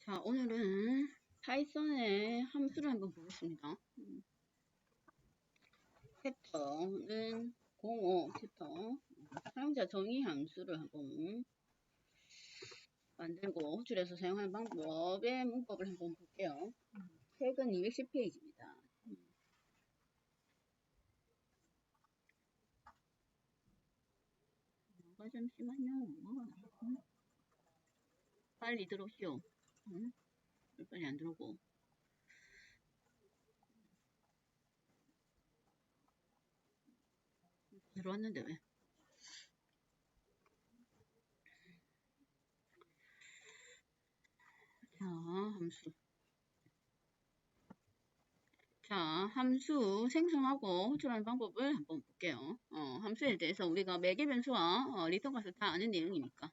자, 오늘은 파이썬의 함수를 한번 보겠습니다. 챕터는 05 챕터 사용자 정의 함수를 한번 만들고 호출해서 사용하는 방법의 문법을 한번 볼게요. 책은 210페이지입니다. 잠시만요. 빨리 들어오시오. 빨리 안 들어오고. 들어왔는데 왜? 자, 함수. 자, 함수 생성하고 호출하는 방법을 한번 볼게요. 함수에 대해서 우리가 매개 변수와 리턴 값을 다 아는 내용이니까.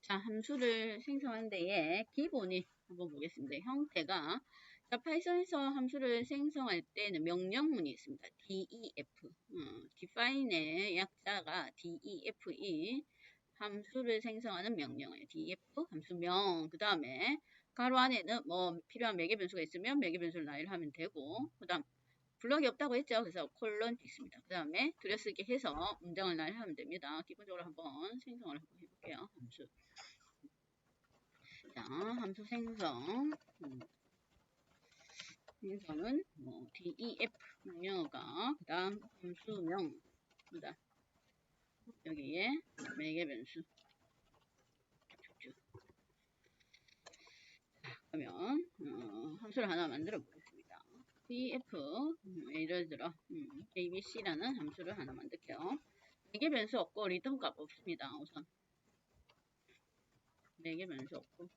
자, 함수를 생성하는 데에 기본이 한번 보겠습니다. 형태가 자, 파이썬에서 함수를 생성할 때는 명령문이 있습니다. def, define의 약자가 def이 함수를 생성하는 명령이에요. def 함수명. 그 다음에 가로 안에는 뭐 필요한 매개 변수가 있으면 매개 변수를 나열을 하면 되고, 그 다음 블럭이 없다고 했죠. 그래서 콜론 있습니다. 그 다음에 들여쓰기 해서 문장을 나열하면 됩니다. 기본적으로 한번 생성을 한번 해볼게요. 함수. 자, 함수 생성. 생성은 뭐 def 명령어가 그 다음 함수명, 그 다음 여기에 매개 변수. 그러면 함수를 하나 만들어 보겠습니다. def 예를 들어 abc라는 함수를 하나 만들게요. 매개 변수 없고 리턴 값 없습니다. 우선 매개 변수 없고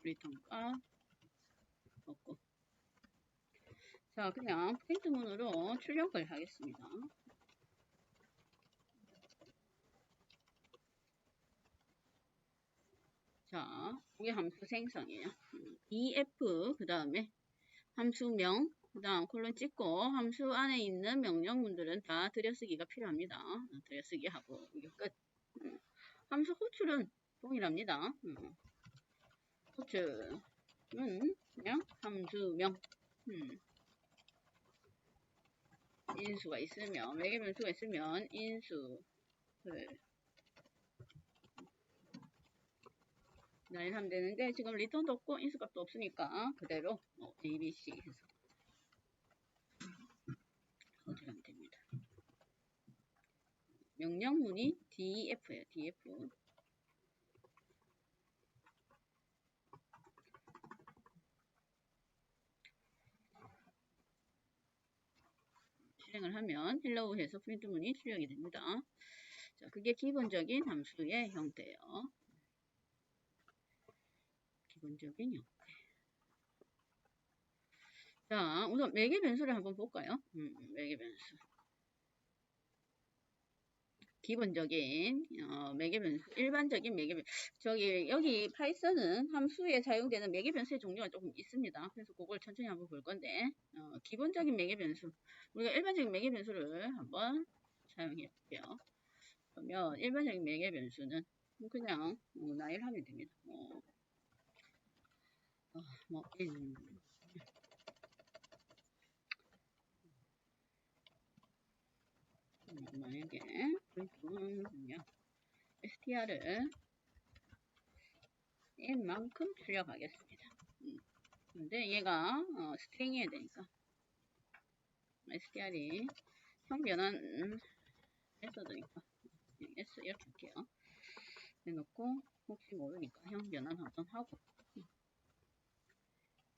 리턴 값 없고. 자, 그냥 프린트문으로 출력을 하겠습니다. 자, 이게 함수 생성이에요. def 그 다음에 함수명 그 다음 콜론 찍고 함수 안에 있는 명령문들은 다 들여쓰기가 필요합니다. 들여쓰기 하고 이게 끝. 함수 호출은 동일합니다. 호출은 그냥 함수명 인수가 있으면 매개 변수가 있으면 인수를 나열하면 되는데 지금 리턴도 없고 인수값도 없으니까 그대로 ABC 해서 호출하면 됩니다. 명령문이 def예요. def. 실행을 하면 hello 해서 프린트문이 출력이 됩니다. 자, 그게 기본적인 함수의 형태예요. 기본적인 형태. 자, 우선 매개 변수를 한번 볼까요? 매개 변수. 기본적인 매개 변수, 일반적인 매개 변수. 여기 파이썬은 함수에 사용되는 매개 변수의 종류가 조금 있습니다. 그래서 그걸 천천히 한번 볼 건데, 기본적인 매개 변수. 우리가 일반적인 매개 변수를 한번 사용해 볼게요. 그러면 일반적인 매개 변수는 그냥 나열하면 됩니다. 만약에 그냥 str을 n만큼 출력하겠습니다. 근데 얘가 스트링이어야 되니까 str이 형 변환 메서드니까 s 이렇게 할게요. 해놓고 혹시 모르니까 형 변환 한번 하고.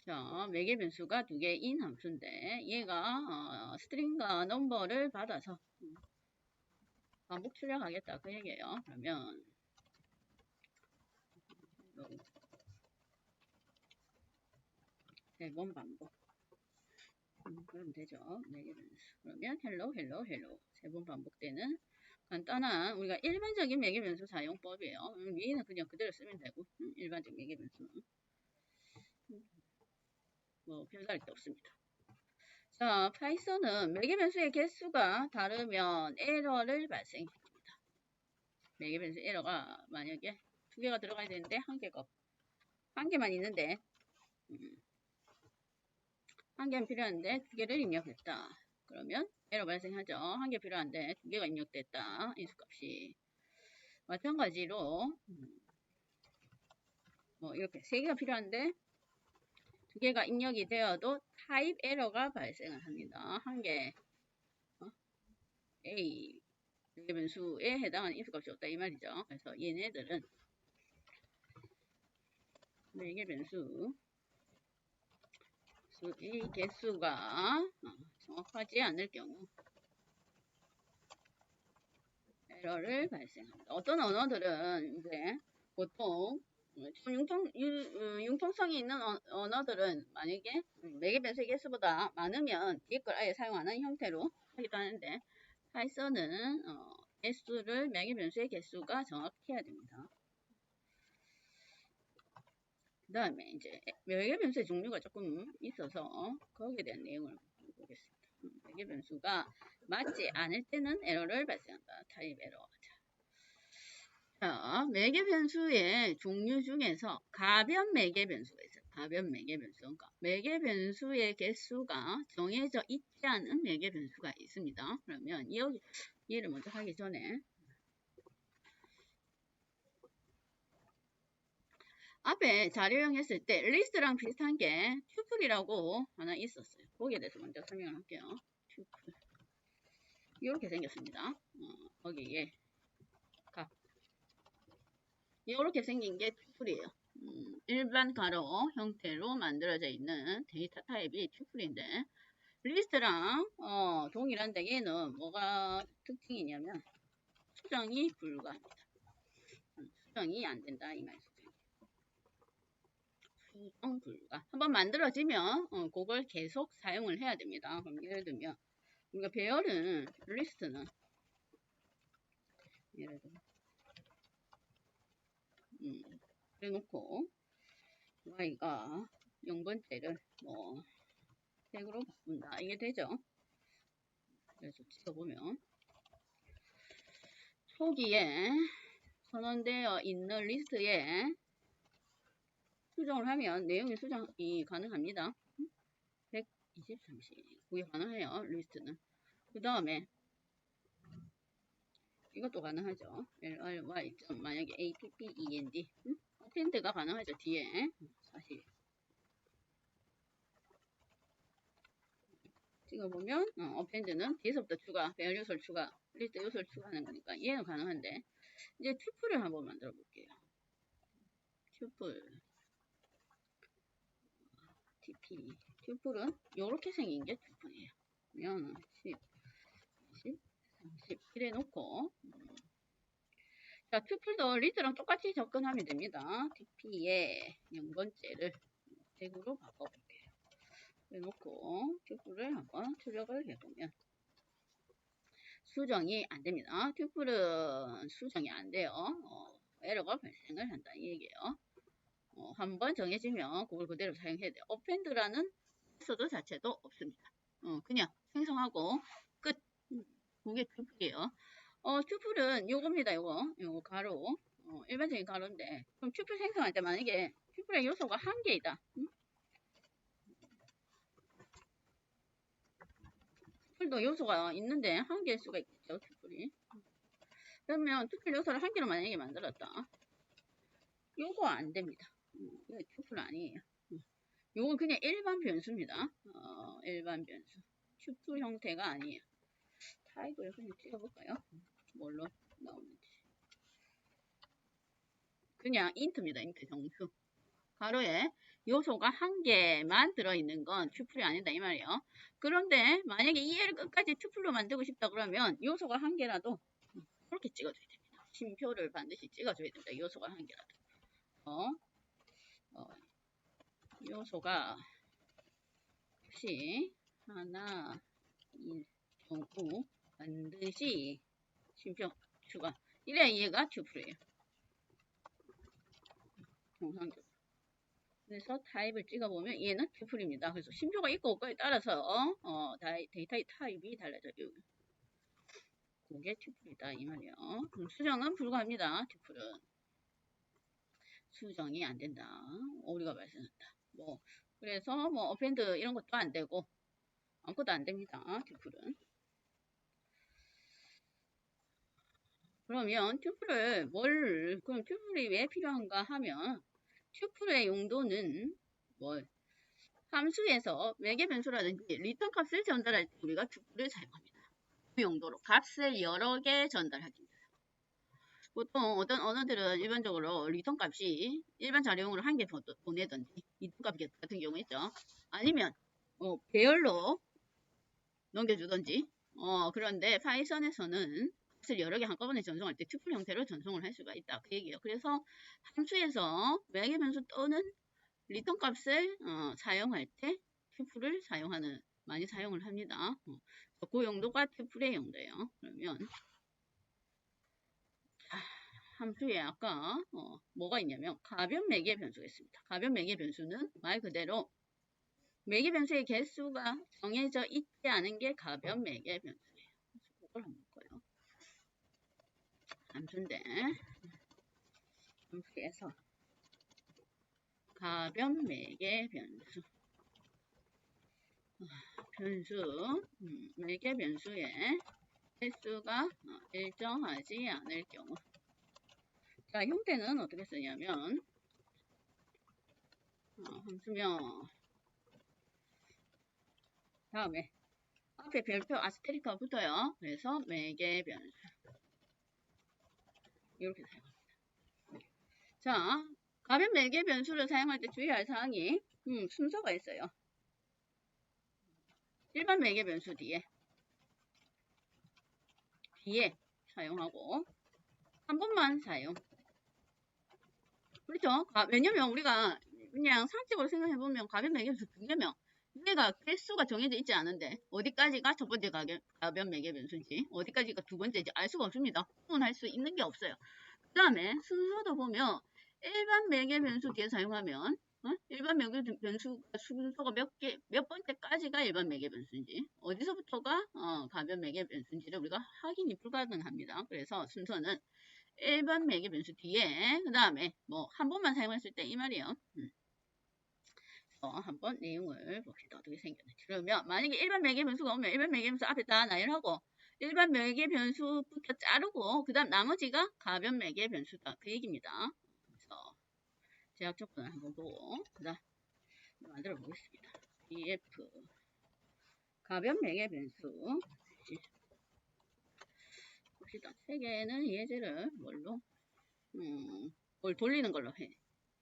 자, 매개 변수가 두 개인 함수인데 얘가 스트링과 넘버를 받아서 반복 출력하겠다 그 얘기예요. 그러면 세 번 반복. 그러면 되죠. 매개 변수. 그러면 hello 세 번 반복되는 간단한 우리가 일반적인 매개 변수 사용법이에요. 위에는 그냥 그대로 쓰면 되고 일반적 매개 변수는 뭐 별다를 게 없습니다. 자, 파이썬은 매개 변수의 개수가 다르면 에러를 발생시킵니다. 매개 변수 에러가 만약에 2개가 들어가야 되는데 한 개만 있는데 1개는 필요한데 2개를 입력했다. 그러면 에러 발생하죠. 1개 필요한데 2개가 입력됐다. 인수값이. 마찬가지로 뭐 이렇게 3개가 필요한데 2개가 입력이 되어도 타입 에러가 발생을 합니다. 1개 A 4개 변수에 해당하는 인수값이 없다 이 말이죠. 그래서 얘네들은 4개 변수 이 개수가 정확하지 않을 경우 에러를 발생합니다. 어떤 언어들은 이제 보통 융통성이 있는 언어들은 만약에 매개 변수의 개수보다 많으면 뒤에 걸 아예 사용하는 형태로 하기도 하는데 파이썬은 개수를 매개 변수의 개수가 정확해야 됩니다. 그 다음에 이제 매개 변수의 종류가 조금 있어서 거기에 대한 내용을 보겠습니다. 매개 변수가 맞지 않을 때는 에러를 발생한다. 타입 에러. 자, 매개 변수의 종류 중에서 가변 매개 변수가 있어요. 가변 매개 변수. 그러니까 매개 변수의 개수가 정해져 있지 않은 매개 변수가 있습니다. 그러면 얘를 먼저 하기 전에 앞에 자료형 했을 때 리스트랑 비슷한 게 튜플이라고 하나 있었어요. 거기에 대해서 먼저 설명을 할게요. 튜플. 이렇게 생겼습니다. 거기에 이렇게 생긴 게 튜플이에요. 일반 가로 형태로 만들어져 있는 데이터 타입이 튜플인데 리스트랑 동일한데 얘는 뭐가 특징이냐면 수정이 불가합니다. 수정이 안 된다 이 말이죠. 수정 불가. 한번 만들어지면 그걸 계속 사용을 해야 됩니다. 그럼 예를 들면 우리가 배열은 리스트는 예를 들어 그래놓고 y가 0번째를 뭐 색으로 바꾼다. 이게 되죠. 그래서 찍어보면 초기에 선언되어 있는 리스트에 수정을 하면 내용의 수정이 가능합니다. 123시 그게 가능해요. 리스트는. 그 다음에 이것도 가능하죠. LRY 만약에 APPEND append가 가능하죠. 뒤에 사실 찍어보면 append는 뒤에서부터 추가, 배열 요소를 추가, 리스트 요소를 추가하는 거니까 얘는 가능한데 이제 튜플을 한번 만들어 볼게요. 튜플 TP 튜플은 이렇게 생긴 게 튜플이에요. 그러면 10, 20, 30 이래 놓고 자, 튜플도 리스트랑 똑같이 접근하면 됩니다. TP에 0번째를 색으로 바꿔볼게요. 해놓고 튜플을 한번 출력을 해보면 수정이 안 됩니다. 튜플은 수정이 안 돼요. 에러가 발생을 한다 이 얘기예요. 한번 정해지면 그걸 그대로 사용해야 돼요. append라는 코드 자체도 없습니다. 그냥 생성하고 끝. 그게 튜플이에요. 튜플은 요겁니다. 요거 가로. 일반적인 가로인데 그럼 튜플 생성할 때 만약에 튜플의 요소가 한 개이다. 튜플도 요소가 있는데 한 개일 수가 있겠죠. 튜플이. 그러면 튜플 요소를 한 개로 만약에 만들었다. 요거 안 됩니다. 이거 튜플 아니에요. 요건 그냥 일반 변수입니다. 일반 변수. 튜플 형태가 아니에요. 타입을 그냥 찍어볼까요? 뭘로 나오는지. 그냥 인트입니다. 인트 정수. 가로에 요소가 한 개만 들어있는 건 튜플이 아니다 이 말이에요. 그런데 만약에 이 얘를 끝까지 튜플로 만들고 싶다 그러면 요소가 한 개라도 그렇게 찍어줘야 됩니다. 쉼표를 반드시 찍어줘야 됩니다. 요소가 한 개라도. 요소가 혹시 하나일 경우 반드시 쉼표 추가. 이래야 얘가 튜플이에요. 정상적으로. 그래서 타입을 찍어보면 얘는 튜플입니다. 그래서 쉼표가 있고 없고에 따라서 데이터의 타입이 달라져요. 그게 튜플이다 이 말이에요. 그럼 수정은 불가합니다. 튜플은 수정이 안 된다. 우리가 발생한다. 뭐 그래서 뭐 어펜드 이런 것도 안 되고 아무것도 안 됩니다. 튜플은. 그러면 그럼 튜플이 왜 필요한가 하면 튜플의 용도는 뭘 함수에서 매개 변수라든지 리턴 값을 전달할 때 우리가 튜플을 사용합니다. 그 용도로 값을 여러 개 전달하기. 보통 어떤 언어들은 일반적으로 리턴 값이 일반 자료용으로 한 개 보내든지 리턴 값 같은 경우 있죠. 아니면 배열로 넘겨주든지 그런데 파이썬에서는 값을 여러 개 한꺼번에 전송할 때 튜플 형태로 전송을 할 수가 있다. 그 얘기예요. 그래서 함수에서 매개 변수 또는 리턴 값을 사용할 때 튜플을 많이 사용을 합니다. 그 용도가 튜플의 용도예요. 그러면 함수에 아까 뭐가 있냐면 가변 매개 변수가 있습니다. 가변 매개 변수는 말 그대로 매개 변수의 개수가 정해져 있지 않은 게 가변 매개 변수예요. 그걸 한번 볼까요? 함수인데 함수에서 가변 매개 변수 매개 변수의 개수가 일정하지 않을 경우 자 형태는 어떻게 쓰냐면 함수명 다음에 앞에 별표 아스테리크가 붙어요. 그래서 매개 변수 이렇게 사용합니다. 자 가변 매개 변수를 사용할 때 주의할 사항이 순서가 있어요. 일반 매개 변수 뒤에 사용하고 한 번만 사용. 그렇죠? 왜냐면 우리가 그냥 상식적으로 생각해보면 가변 매개 변수 두 개면 얘가 개수가 정해져 있지 않은데 어디까지가 첫 번째 가변 매개 변수인지 어디까지가 두 번째인지 알 수가 없습니다. 구분할 수 있는 게 없어요. 그 다음에 순서도 보면 일반 매개 변수 뒤에 사용하면 일반 매개 변수 순서가 몇 번째까지가 일반 매개 변수인지 어디서부터가 가변 매개 변수인지를 우리가 확인이 불가능합니다. 그래서 순서는 일반 매개 변수 뒤에 그 다음에 뭐 한 번만 사용했을 때 이 말이에요. 한번 내용을 봅시다. 어떻게 생겼는지. 그러면 만약에 일반 매개 변수가 오면 일반 매개 변수 앞에 다 나열하고 일반 매개 변수부터 자르고 그 다음 나머지가 가변 매개 변수다. 그 얘기입니다. 그래서 제약 조건을 한번 보고 그 다음 만들어 보겠습니다. BF 가변 매개 변수 봅시다. 세 개는 예제를 뭘 돌리는 걸로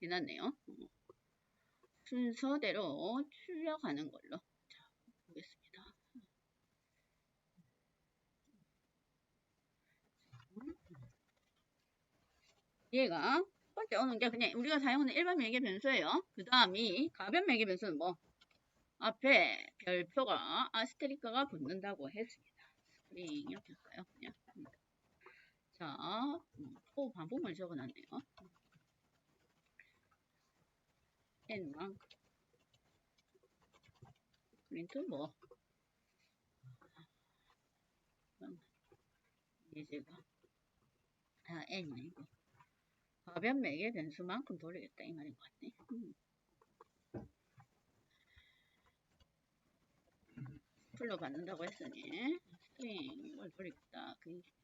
해놨네요. 순서대로 출력하는 걸로 자, 보겠습니다. 얘가 첫 번째 오는 게 그냥 우리가 사용하는 일반 매개 변수예요. 그 다음이 가변 매개 변수는 뭐 앞에 별표가 아스테리크가 붙는다고 했습니다. 스크린 이렇게 할까요? 그냥 자, 또 반복을 적어놨네요. n만큼 프린트 뭐 예제가 n 아니고 가변 매개 변수만큼 돌리겠다 이 말인 것 같네. 풀로 받는다고 했으니 스트링 이걸 돌리겠다 그 얘기입니다.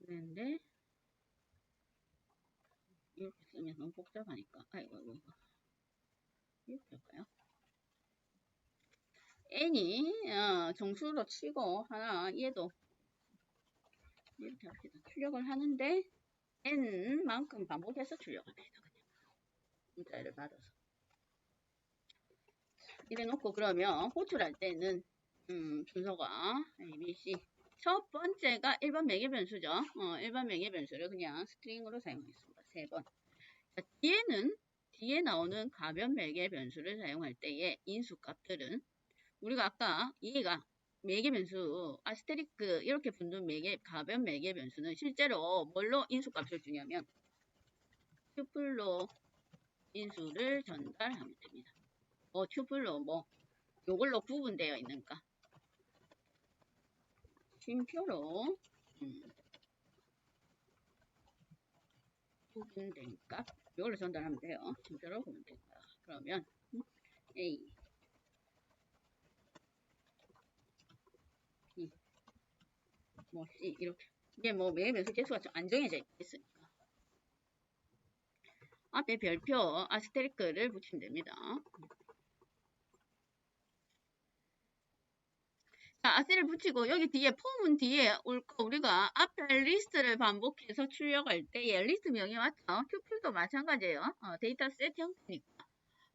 그런데 이렇게 쓰면 너무 복잡하니까 아이고 이렇게 할까요? n이 정수로 치고 하나 얘도 이렇게 합시다. 출력을 하는데 n만큼 반복해서 출력을 해요. 그냥 문자를 받아서 이래 놓고 그러면 호출할 때는 순서가 ABC 첫 번째가 일반 매개 변수죠. 일반 매개 변수를 그냥 스트링으로 사용하겠습니다. 3번. 자, 뒤에 나오는 가변 매개 변수를 사용할 때의 인수 값들은 우리가 아까 얘가 매개 변수 아스테리크 이렇게 붙는 가변 매개 변수는 실제로 뭘로 인수 값을 주냐면 튜플로 인수를 전달하면 됩니다. 튜플로 요걸로 구분되어 있는가. 쉼표로 구분된 값 요걸로 전달하면 돼요. 쉼표로 구분된 값. 그러면 A, B, C 이렇게 이게 매개변수 개수가 좀 안 정해져 있으니까 앞에 별표 아스테리크를 붙이면 됩니다. 자, 아스를 붙이고 여기 뒤에 폼은 뒤에 올 거 우리가 앞에 리스트를 반복해서 출력할 때에 리스트 명이 맞죠? 튜플도 마찬가지예요. 데이터 세트 형태니까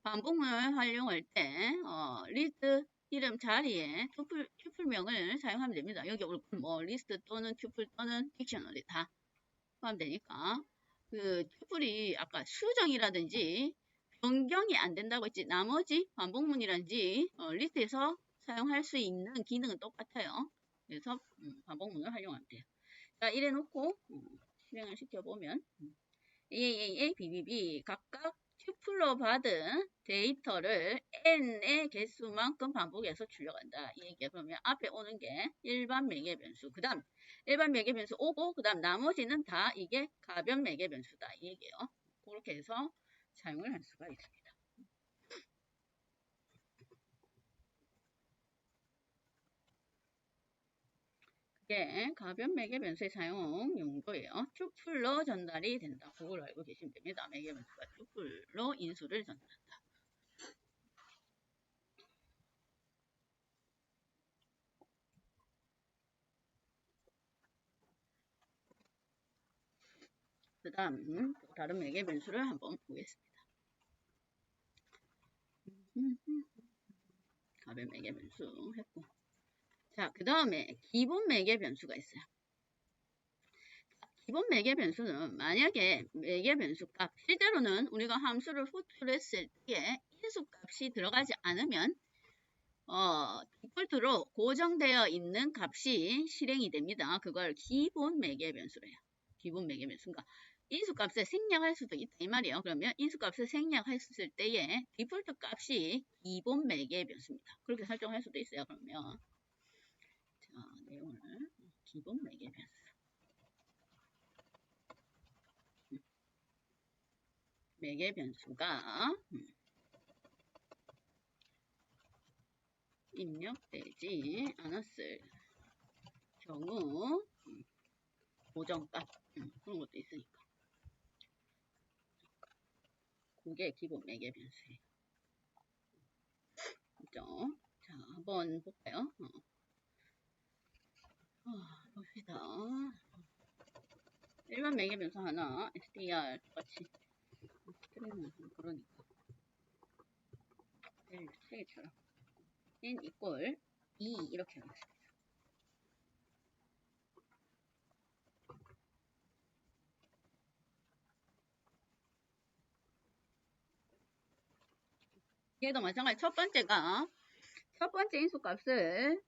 반복을 활용할 때 리스트 이름 자리에 튜플명을 사용하면 됩니다. 여기 올 건 리스트 또는 튜플 또는 딕셔너리 다 포함되니까 그 튜플이 아까 수정이라든지 변경이 안 된다고 했지 나머지 반복문이라든지 리스트에서 사용할 수 있는 기능은 똑같아요. 그래서 반복문을 활용하면 돼요. 자, 이래 놓고 실행을 시켜보면 AAA, BBB 각각 튜플로 받은 데이터를 n의 개수만큼 반복해서 출력한다. 이 얘기야. 그러면 앞에 오는 게 일반 매개 변수, 그 다음 일반 매개 변수 오고 그 다음 나머지는 다 이게 가변 매개 변수다. 이 얘기예요. 그렇게 해서 사용을 할 수가 있습니다. 그게 가변 매개 변수의 사용 용도예요. 튜플로 전달이 된다. 그걸 알고 계시면 됩니다. 매개 변수가 튜플로 인수를 전달한다. 그 다음 다른 매개 변수를 한번 보겠습니다. 가변 매개 변수 했고, 자, 그 다음에 기본 매개 변수가 있어요. 기본 매개 변수는 만약에 매개 변수 값 실제로는 우리가 함수를 호출했을 때 인수 값이 들어가지 않으면 디폴트로 고정되어 있는 값이 실행이 됩니다. 그걸 기본 매개 변수래요. 기본 매개 변수가 인수값을 생략할 수도 있다 이 말이에요. 그러면 인수값을 생략했을 때에 디폴트 값이 기본 매개 변수입니다. 그렇게 설정할 수도 있어요. 그러면 자, 내용을 기본 매개 변수 매개 변수가 입력되지 않았을 경우 고정값 그런 것도 있으니까 그게 기본 매개 변수예요. 그죠? 자, 한번 볼까요? 봅시다. 일반 매개 변수 하나 str 똑같이 스트링은 그러니까 세개처럼 n equal 2 이렇게 하겠습니다. 얘도 마찬가지 첫 번째 인수값을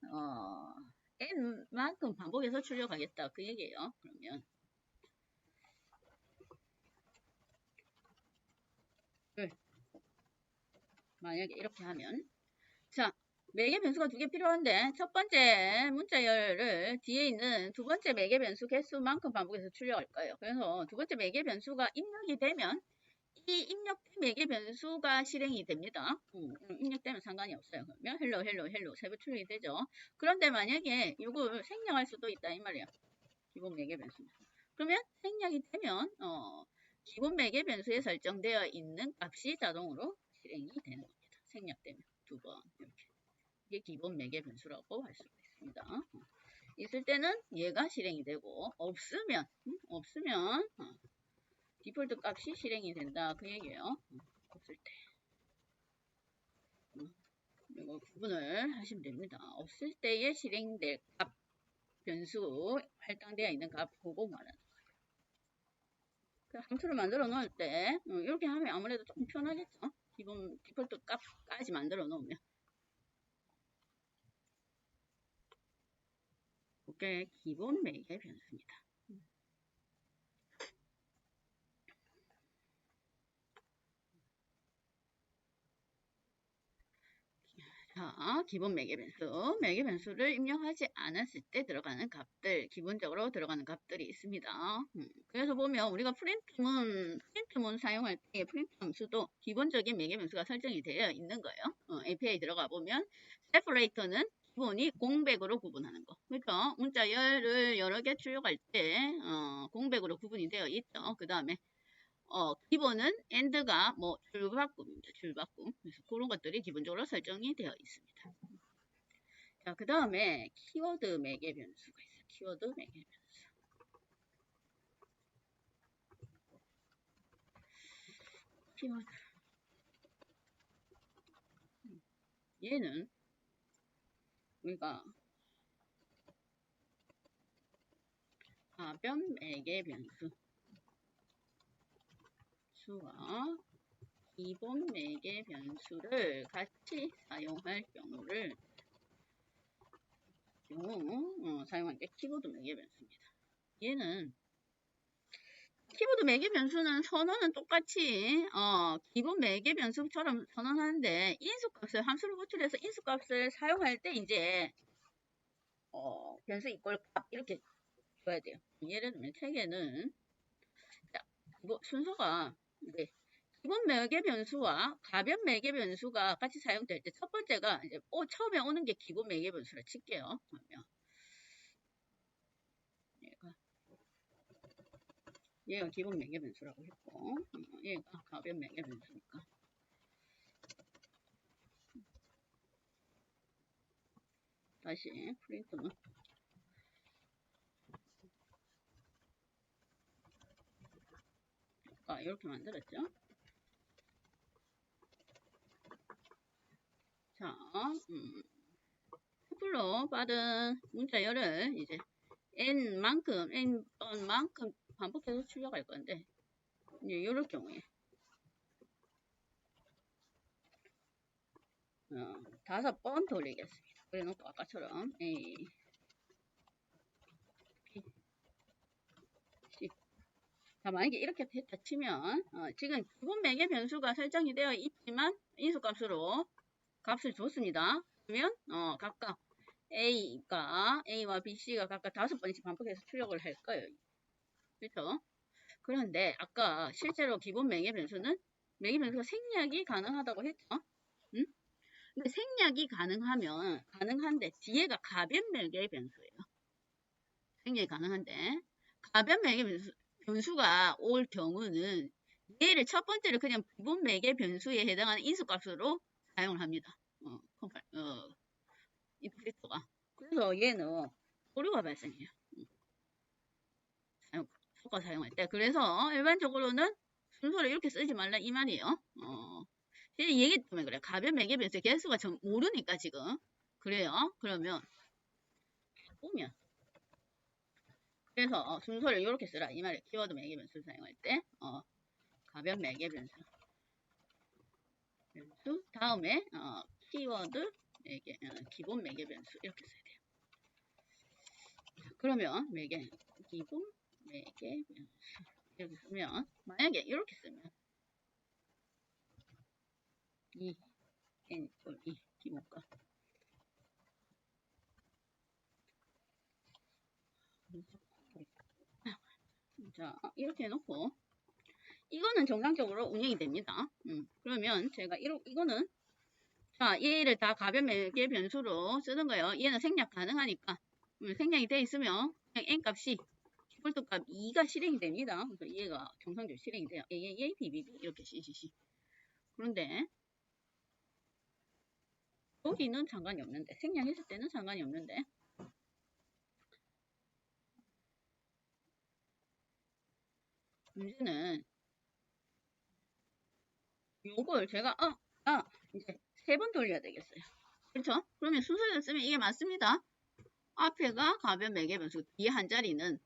n만큼 반복해서 출력하겠다 그 얘기예요. 그러면 만약에 이렇게 하면 자, 매개 변수가 두 개 필요한데 첫 번째 문자열을 뒤에 있는 두 번째 매개 변수 개수만큼 반복해서 출력할 거예요. 그래서 두 번째 매개 변수가 입력이 되면 이 입력된 매개 변수가 실행이 됩니다. 입력되면 상관이 없어요. 그러면 헬로 세 번 출력이 되죠. 그런데 만약에 이걸 생략할 수도 있다 이 말이에요. 기본 매개 변수. 그러면 생략이 되면 기본 매개 변수에 설정되어 있는 값이 자동으로 실행이 되는 겁니다. 생략되면 두 번 이렇게. 이게 기본 매개 변수라고 할 수가 있습니다. 있을 때는 얘가 실행이 되고 없으면 디폴트 값이 실행이 된다 그 얘기예요. 없을 때 이거 구분을 하시면 됩니다. 없을 때에 실행될 값 변수 할당되어 있는 값 보고 말하는 거예요. 함수를 만들어 놓을 때 이렇게 하면 아무래도 좀 편하겠죠. 기본 디폴트 값까지 만들어 놓으면 그게 기본 매개 변수입니다. 자, 기본 매개변수. 매개변수를 입력하지 않았을 때 들어가는 값들, 기본적으로 들어가는 값들이 있습니다. 그래서 보면 우리가 프린트문 사용할 때 프린트 함수도 기본적인 매개변수가 설정이 되어 있는 거예요. API 들어가 보면 separator는 기본이 공백으로 구분하는 거. 그렇죠? 문자열을 여러 개 출력할 때 공백으로 구분이 되어 있죠. 그 다음에 기본은 AND가 뭐 줄바꿈입니다. 줄바꿈. 그래서 그런 것들이 기본적으로 설정이 되어 있습니다. 자, 그 다음에 키워드 매개 변수가 있어요. 키워드 매개 변수. 키워드. 얘는 우리가 가변 매개 변수 수와 기본 매개 변수를 같이 사용할 경우를 사용할 때 키워드 매개 변수입니다. 얘는 키워드 매개 변수는 선언은 똑같이 기본 매개 변수처럼 선언하는데 인수값을 함수를 호출해서 인수값을 사용할 때 이제 변수 이꼴 값 이렇게 줘야 돼요. 예를 들면 책에는 순서가 이제 기본 매개 변수와 가변 매개 변수가 같이 사용될 때 첫 번째가 이제 처음에 오는 게 기본 매개 변수라 칠게요. 그러면 얘가 기본 매개 변수라고 했고 얘가 가변 매개 변수니까 다시 프린트는 이렇게 만들었죠. 자, 흡플로 받은 문자열을 이제 n만큼 반복해서 출력할 건데 이제 이럴 경우에 5번 돌리겠습니다. 그래놓고 아까처럼 A, B, C. 자, 만약에 이렇게 됐다 치면 지금 기본 매개 변수가 설정이 되어 있지만 인수값으로 값을 줬습니다. 그러면 각각 A와 B, C가 각각 5번씩 반복해서 출력을 할 거예요. 그렇죠? 그런데 아까 실제로 기본 매개 변수는 매개 변수가 생략이 가능하다고 했죠? 응? 근데 생략이 가능한데 뒤에가 가변 매개 변수예요. 생략이 가능한데 가변 매개 변수가 올 경우는 얘를 첫 번째를 그냥 기본 매개 변수에 해당하는 인수값으로 사용을 합니다. 인터프리터가. 그래서 얘는 오류가 발생해요. 효과 사용할 때. 그래서 일반적으로는 순서를 이렇게 쓰지 말라 이 말이에요. 얘기 때문에 그래. 가변 매개 변수의 개수가 전 모르니까 지금. 그래요. 그러면 보면 그래서 순서를 이렇게 쓰라 이 말이에요. 키워드 매개 변수를 사용할 때 가변 매개 변수 다음에 키워드 매개 기본 매개 변수 이렇게 써야 돼요. 그러면 기본 매개 변수 이렇게 쓰면 만약에 이렇게 쓰면 2 n 이꼴 2 기본값 자 이렇게 해놓고 이거는 정상적으로 운영이 됩니다. 그러면 제가 이거는 자 얘를 다 가변 매개 변수로 쓰는 거예요. 얘는 생략 가능하니까 생략이 돼 있으면 그냥 n 값이 디폴트 값 2가 실행이 됩니다. 그래서 얘가 정상적으로 실행이 돼요. A, BBB 이렇게 CCC. 그런데 여기는 상관이 없는데 생략했을 때는 상관이 없는데 문제는 요걸 제가 이제 3번 돌려야 되겠어요. 그렇죠? 그러면 순서대로 쓰면 이게 맞습니다. 앞에가 가변 매개 변수, 뒤에 한 자리는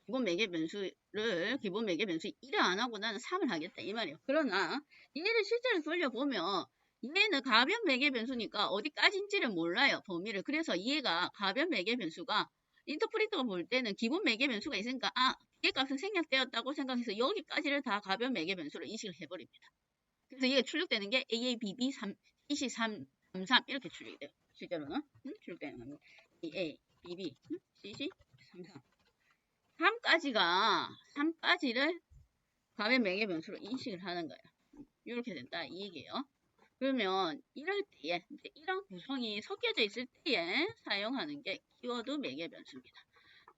기본 매개 변수를 기본 매개 변수 1을 안 하고 나는 3을 하겠다 이 말이에요. 그러나 얘를 실제로 돌려보면 얘는 가변 매개 변수니까 어디까지인지를 몰라요. 범위를. 그래서 얘가 가변 매개 변수가 인터프리터가 볼 때는 기본 매개 변수가 있으니까 뒤에 값은 생략되었다고 생각해서 여기까지를 다 가변 매개 변수로 인식을 해버립니다. 그래서 얘가 출력되는 게 AABB 이시 3, 3 이렇게 출력이 돼요. 실제로는 출력되는 겁니다. A, B, B, C, C, 3, 3. 3까지를 값의 매개 변수로 인식을 하는 거예요. 이렇게 된다 이 얘기예요. 그러면 이럴 때에 이런 구성이 섞여져 있을 때에 사용하는 게 키워드 매개 변수입니다.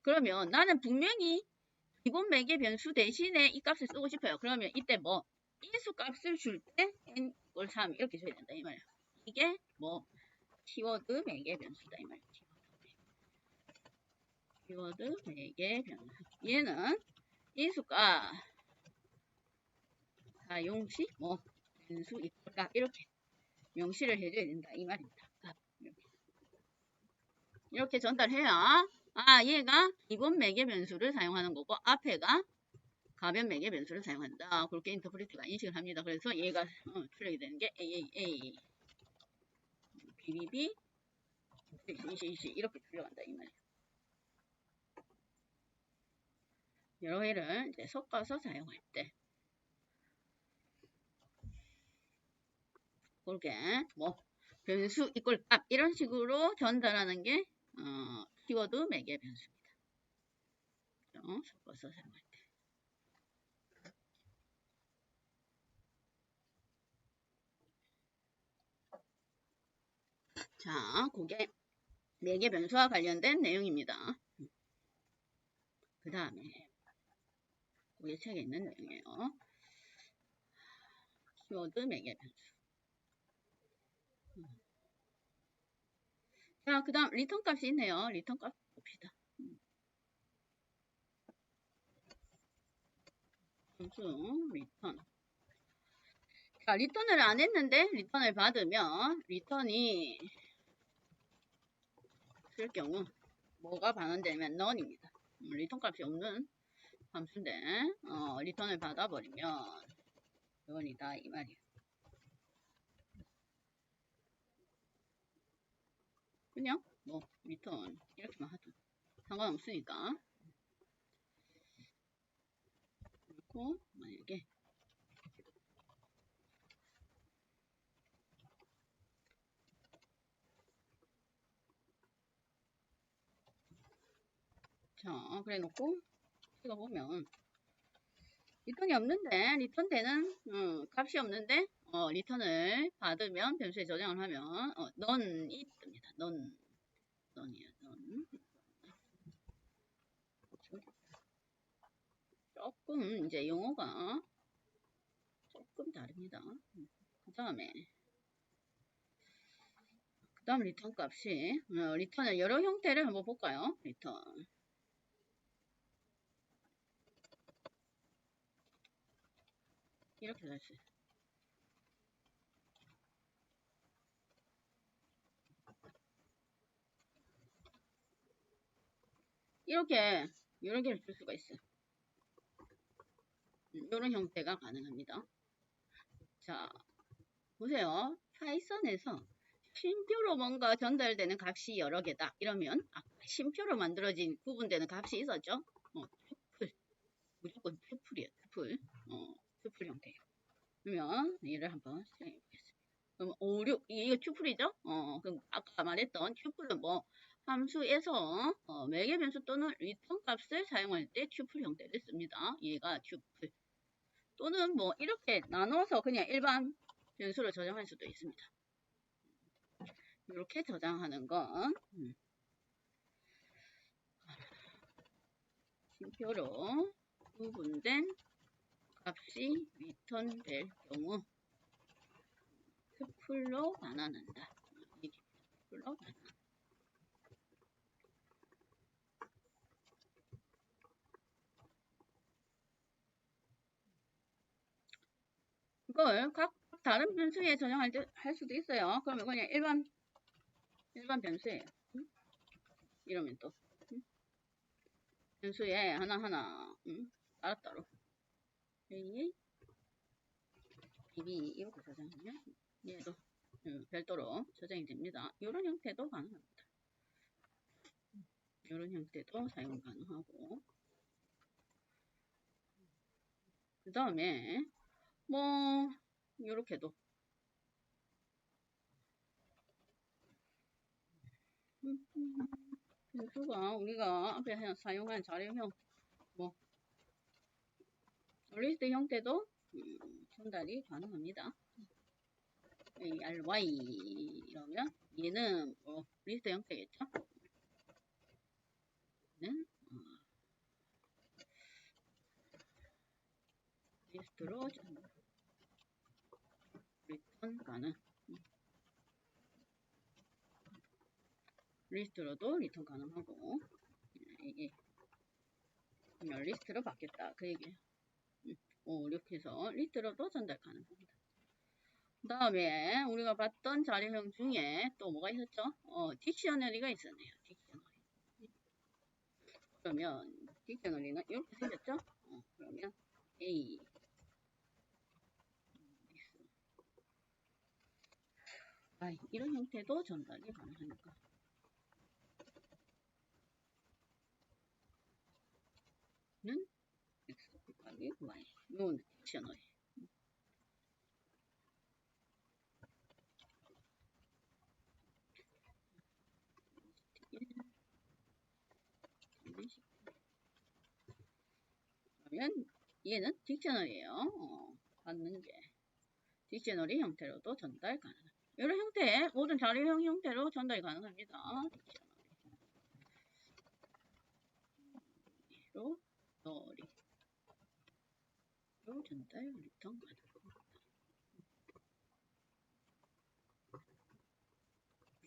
그러면 나는 분명히 기본 매개 변수 대신에 이 값을 쓰고 싶어요. 그러면 이때 뭐 인수 값을 줄 때 n = 3 이렇게 줘야 된다 이 말이에요. 이게 뭐 키워드 매개 변수다 이 말이에요. 키워드 매개 변수. 얘는 인수값 사용 시 뭐 변수 값 이렇게 명시를 해줘야 된다 이 말입니다. 이렇게 전달해야 얘가 기본 매개 변수를 사용하는 거고 앞에가 가변 매개 변수를 사용한다. 그렇게 인터프리트가 인식을 합니다. 그래서 얘가 출력이 되는 게 AAA, BBB, CCC 이렇게 출력한다 이 말이에요. 여러 개를 이제 섞어서 사용할 때 그렇게 뭐 변수 이꼴 값 이런 식으로 전달하는 게 키워드 매개 변수입니다. 섞어서 사용할 때. 자, 그게 매개 변수와 관련된 내용입니다. 그 다음에 우리 책에 있는 내용이에요. 키워드 매개 변수. 자, 그 다음 리턴 값이 있네요. 리턴 값 봅시다. 변수 리턴. 자, 리턴을 안 했는데 리턴을 받으면 리턴이 쓸 경우 뭐가 반환되면 none입니다. 리턴 값이 없는 함수인데 리턴을 받아버리면 none이다 이 말이에요. 그냥 뭐 리턴 이렇게만 하죠. 상관없으니까. 그리고 만약에 자 그래 놓고 찍어보면 리턴이 없는데 리턴 되는 값이 없는데 리턴을 받으면 변수에 저장을 하면 none이 뜹니다. none이에요. none. 조금 이제 용어가 조금 다릅니다. 그 다음 리턴 값이 리턴의 여러 형태를 한번 볼까요? 리턴 이렇게 될 수 있어요. 이렇게 여러 개를 줄 수가 있어요. 이런 형태가 가능합니다. 자 보세요. 파이썬에서 쉼표로 뭔가 전달되는 값이 여러 개다. 이러면 쉼표로 만들어진 구분되는 값이 있었죠. 튜플 무조건 튜플이에요. 튜플 형태예요. 그러면 얘를 한번 실행해 보겠습니다. 그럼 5, 6 이거 튜플이죠. 그럼 아까 말했던 튜플은 뭐 함수에서 매개 변수 또는 리턴 값을 사용할 때 튜플 형태를 씁니다. 얘가 튜플 또는 뭐 이렇게 나눠서 그냥 일반 변수로 저장할 수도 있습니다. 이렇게 저장하는 건 쉼표로 구분된 값이 리턴될 경우 튜플로 반환한다. 이게 튜플로 반환. 이걸 각 다른 변수에 저장할 때 할 수도 있어요. 그러면 그냥 일반 변수예요. 이러면 또 변수에 하나하나 따로따로 A, BB 이렇게 저장하면 얘도 별도로 저장이 됩니다. 이런 형태도 가능합니다. 이런 형태도 사용 가능하고 그 다음에 뭐 이렇게도 변수가 우리가 앞에 사용한 자료형 뭐 리스트 형태도 전달이 가능합니다. ARY 이러면 얘는 뭐 리스트 형태겠죠? 얘는 리스트로 리턴 가능. 리스트로도 리턴 가능하고 이게 리스트로 바뀌었다 그 얘기예요. 이렇게 해서 리스트로도 전달 가능합니다. 그 다음에 우리가 봤던 자료형 중에 또 뭐가 있었죠? 딕셔너리가 있었네요. 딕셔너리. 그러면 딕셔너리는 이렇게 생겼죠? 그러면 A Y 이런 형태도 전달이 가능하니까 는 X 곱하기 Y 이건 딕셔너리. 그러면 얘는 딕셔너리예요. 받는 게 딕셔너리 형태로도 전달 가능합니다. 이런 형태 모든 자료형 형태로 전달이 가능합니다. 딕셔너리로 전달 리턴 가능합니다.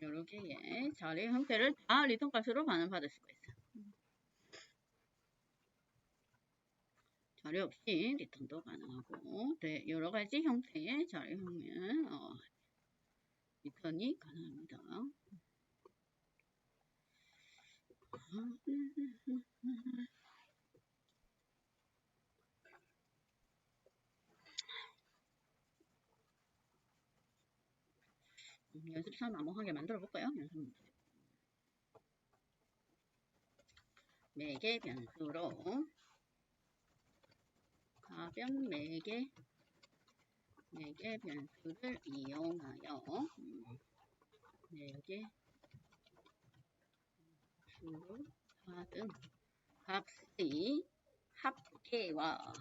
여러 개의 자료 형태를 다 리턴 값으로 반환받을 수가 있어요. 자료 없이 리턴도 가능하고 네, 여러 가지 형태의 자료형은 리턴이 가능합니다. 연습3 암호하게 만들어 볼까요? 연습 문제. 매개 변수로 가변 매개 변수를 이용하여 매개 변수로 받은 값의 합계와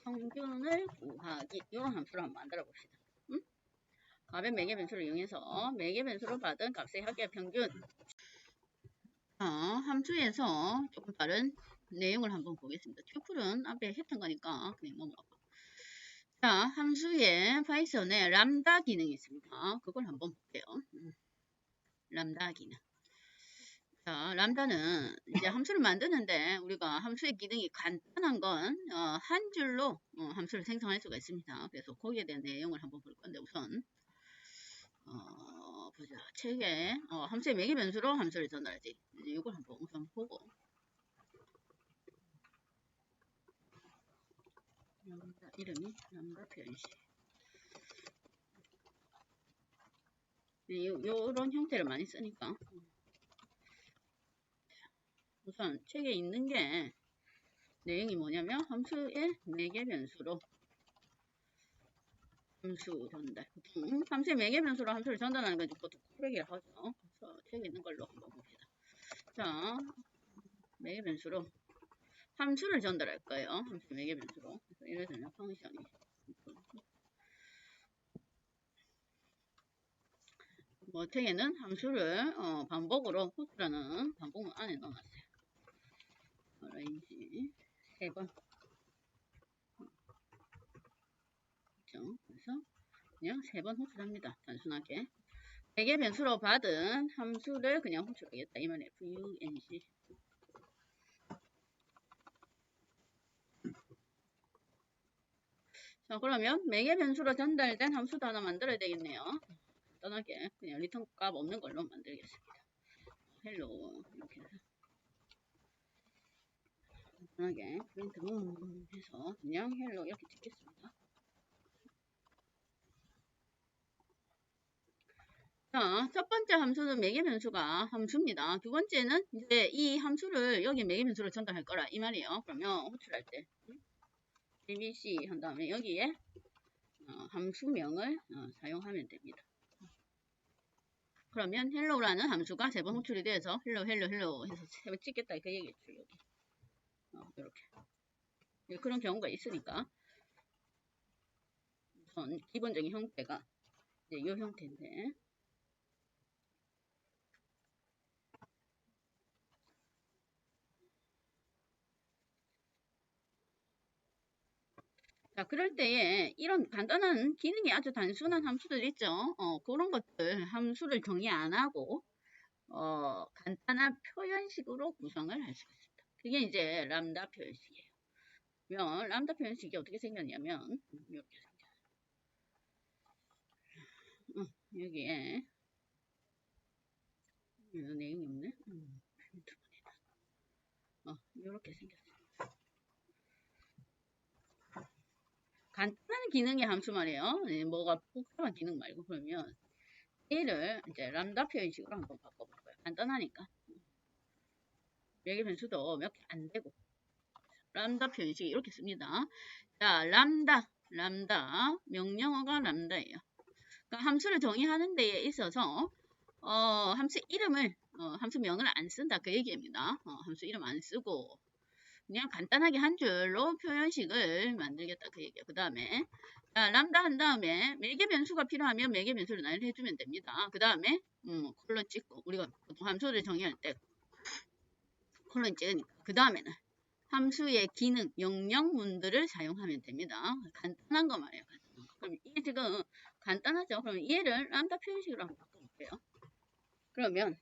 평균을 구하기 이런 함수를 한번 만들어 봅시다. 가변 매개 변수를 이용해서 매개 변수로 받은 값의 합계와 평균 함수에서 조금 다른 내용을 한번 보겠습니다. 튜플은 앞에 했던 거니까 그냥 넘어가고. 자, 함수에 파이썬에 람다 기능이 있습니다. 그걸 한번 볼게요. 람다 기능. 자, 람다는 이제 함수를 만드는데 우리가 함수의 기능이 간단한 건 한 줄로 함수를 생성할 수가 있습니다. 그래서 거기에 대한 내용을 한번 볼 건데 우선 보자. 책에 함수의 매개 변수로 함수를 전달하지. 이걸 한번 우선 보고 람다 이름이 람다 표현식. 요런 형태를 많이 쓰니까 우선 책에 있는 게 내용이 뭐냐면 함수의 매개 변수로 함수 전달. 함수의 매개 변수로 함수를 전달하는 건 보통 코렉이라 하죠. 그래서 책에 있는 걸로 한번 봅시다. 자, 매개 변수로 함수를 전달할 거예요. 함수 매개 변수로. 그래서 예를 들면 펑션이 뭐 책에는 함수를 반복으로 호수라는 반복문 안에 넣어놨어요. range 3번. 그렇죠? 그래서 그냥 3번 호출합니다. 단순하게. 매개 변수로 받은 함수를 그냥 호출하겠다. 이 말이에요. func. 자, 그러면 매개 변수로 전달된 함수도 하나 만들어야 되겠네요. 간단하게 그냥 리턴 값 없는 걸로 만들겠습니다. 헬로 이렇게 해서 간단하게 프린트 해서 그냥 헬로 이렇게 찍겠습니다. 자, 첫 번째 함수는 매개 변수가 함수입니다. 두 번째는 이제 이 함수를 여기 매개 변수로 전달할 거라 이 말이에요. 그러면 호출할 때 abc 한 다음에 여기에 함수명을 사용하면 됩니다. 그러면 hello라는 함수가 3번 호출이 돼서 hello 해서 3번 찍겠다 그 얘기겠죠. 여기. 이렇게. 그런 경우가 있으니까 우선 기본적인 형태가 이제 이 형태인데 자, 그럴 때에 이런 간단한 기능이 아주 단순한 함수들 있죠. 그런 것들 함수를 정의 안 하고 간단한 표현식으로 구성을 할 수가 있습니다. 그게 이제 람다 표현식이에요. 그러면 람다 표현식이 어떻게 생겼냐면 이렇게 생겼어요. 여기에 내용이 없네. 이렇게 생겼어요. 간단한 기능의 함수 말이에요. 뭐가 복잡한 기능 말고 그러면 얘를 이제 람다 표현식으로 한번 바꿔볼 거예요. 간단하니까. 여기 변수도 몇 개 안 되고. 람다 표현식 이렇게 씁니다. 자, 람다, 명령어가 람다예요. 그러니까 함수를 정의하는 데에 있어서 함수 이름을, 함수명을 안 쓴다 그 얘기입니다. 함수 이름 안 쓰고 그냥 간단하게 한 줄로 표현식을 만들겠다 그 얘기예요. 그 다음에 람다 한 다음에 매개 변수가 필요하면 매개 변수를 나열해 주면 됩니다. 그 다음에 콜론 찍고 우리가 보통 함수를 정의할 때 콜론 찍으니까 그 다음에는 함수의 기능, 명령문들을 사용하면 됩니다. 간단한 거 말이에요. 간단한 거. 그럼 이게 지금 간단하죠? 그럼 얘를 람다 표현식으로 한번 바꿔볼게요. 그러면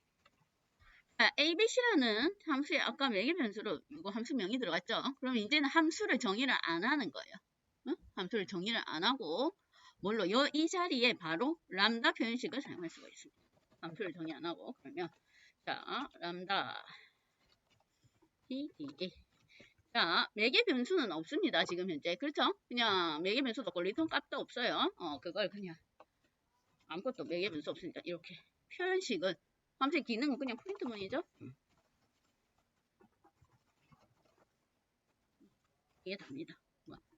ABC라는 함수에 아까 매개 변수로 이거 함수명이 들어갔죠? 그럼 이제는 함수를 정의를 안 하는 거예요. 응? 함수를 정의를 안 하고 뭘로? 이 자리에 바로 람다 표현식을 사용할 수가 있습니다. 함수를 정의 안 하고 그러면 자 람다 PDA 자 매개 변수는 없습니다. 지금 현재 그렇죠? 그냥 매개 변수도 없고 리턴 값도 없어요. 그걸 그냥 아무것도 매개 변수 없으니까 이렇게 표현식은 함수의 기능은 그냥 프린트문이죠. 이게 답니다.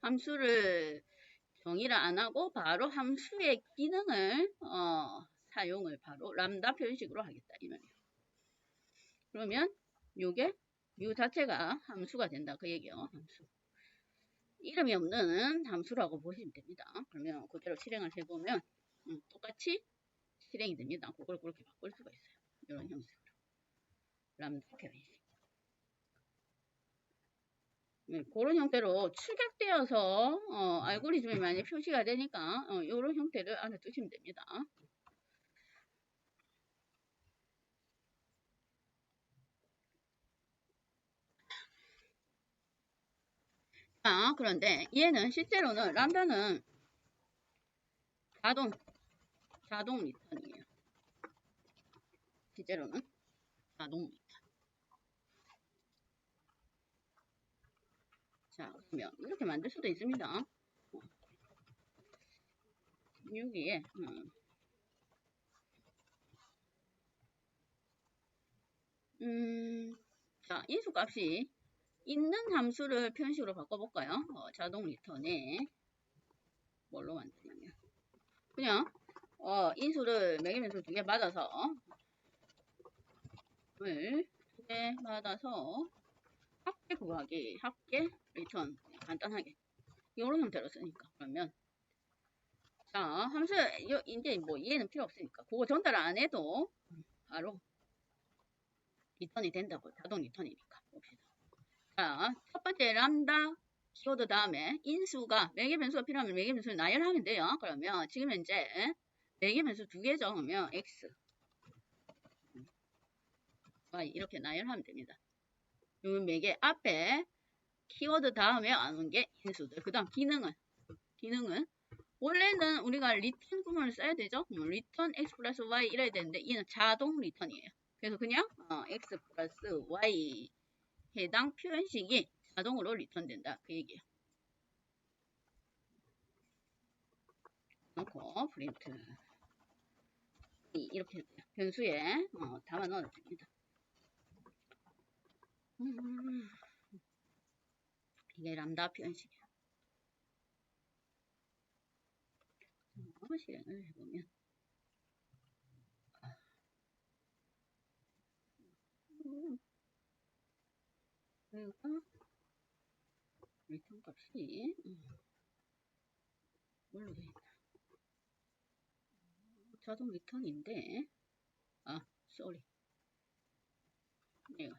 함수를 정의를 안 하고 바로 함수의 기능을 사용을 바로 람다 표현식으로 하겠다 이 말이에요. 그러면 요게 요 자체가 함수가 된다 그 얘기예요. 함수. 이름이 없는 함수라고 보시면 됩니다. 그러면 그대로 실행을 해보면 똑같이 실행이 됩니다. 그걸 그렇게 바꿀 수가 있어요. 이런 형식으로 람다 표현식. 그런 형태로 축약되어서 알고리즘에 많이 표시가 되니까 이런 형태를 알아두시면 됩니다. 그런데 얘는 실제로는 람다는 자동 리턴이에요. 실제로는 자동 리턴. 자, 그러면 이렇게 만들 수도 있습니다. 여기에 자, 인수값이 있는 함수를 표현식으로 바꿔볼까요? 자동 리턴에 뭘로 만드냐면 그냥 인수를 매개변수 2개 받아서 을2개 받아서 합계 구하기 합계 리턴 간단하게 이런 형태로 쓰니까 그러면 자 함수 이제 뭐 이해는 필요 없으니까 그거 전달 안 해도 바로 리턴이 된다고 자동 리턴이니까 봅시다. 자, 첫 번째 람다 키워드 다음에 인수가 매개 변수가 필요하면 매개 변수를 나열하면 돼요. 그러면 지금 현재 매개 변수 2개죠. 그러면 x, y 이렇게 나열하면 됩니다. 요 매개 앞에 키워드 다음에 안 게 인수들. 그 다음 기능은 원래는 우리가 리턴 구문을 써야 되죠. 리턴 x 플러스 y 이래야 되는데 얘는 자동 리턴이에요. 그래서 그냥 x 플러스 y 해당 표현식이 자동으로 리턴된다 그 얘기예요. 놓고 프린트 이렇게 변수에 담아 넣어줍니다. 이게 람다 표현식이에요. 실행을 해보면 얘가 리턴 값이 뭘로 돼 있나? 자동 리턴인데 쏘리. 얘가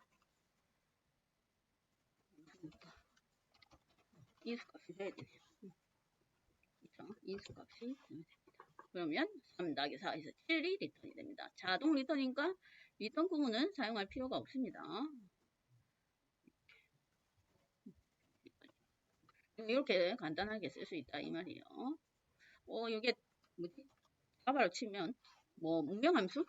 인수값이 돼야 되네요. 그렇죠? 인수값이 됩니다. 그러면 3-4에서 7이 리턴이 됩니다. 자동 리턴인가? 리턴 구문은 사용할 필요가 없습니다. 이렇게 간단하게 쓸 수 있다 이 말이에요. 이게 뭐지? 자바로 치면 뭐 문명함수에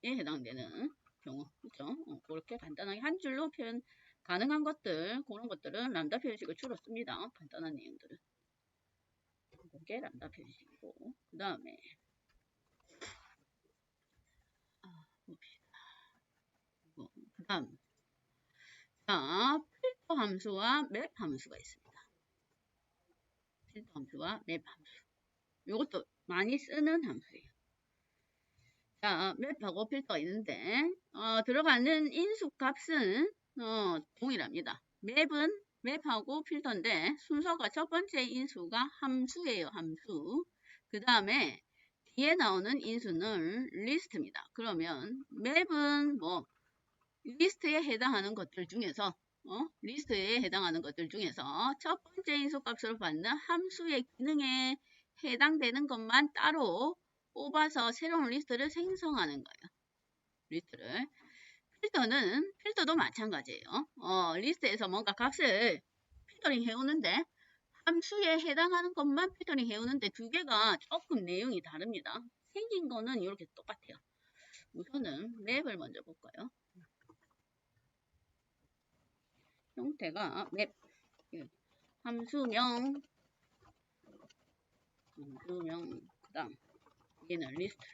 해당되는 경우, 그렇죠? 그렇게 간단하게 한 줄로 표현 가능한 것들, 그런 것들은 람다 표현식을 주로 씁니다. 간단한 내용들은. 그게 람다 표현식이고, 그 다음에 봅시다. 그 다음, 자, 필터 함수와 맵 함수가 있습니다. 필터 함수와 맵 함수. 이것도 많이 쓰는 함수예요. 자, 맵하고 필터가 있는데 들어가는 인수 값은 동일합니다. 맵하고 필터인데 순서가 첫 번째 인수가 함수예요. 함수. 그 다음에 뒤에 나오는 인수는 리스트입니다. 그러면 맵은 뭐 리스트에 해당하는 것들 중에서 리스트에 해당하는 것들 중에서 첫 번째 인수 값으로 받는 함수의 기능에 해당되는 것만 따로 뽑아서 새로운 리스트를 생성하는 거예요. 리스트를. 필터도 마찬가지예요. 리스트에서 뭔가 값을 필터링 해오는데 함수에 해당하는 것만 필터링 해오는데 두 개가 조금 내용이 다릅니다. 생긴 거는 이렇게 똑같아요. 우선은 맵을 먼저 볼까요? 형태가 맵, 함수명, 그 다음 얘는 리스트.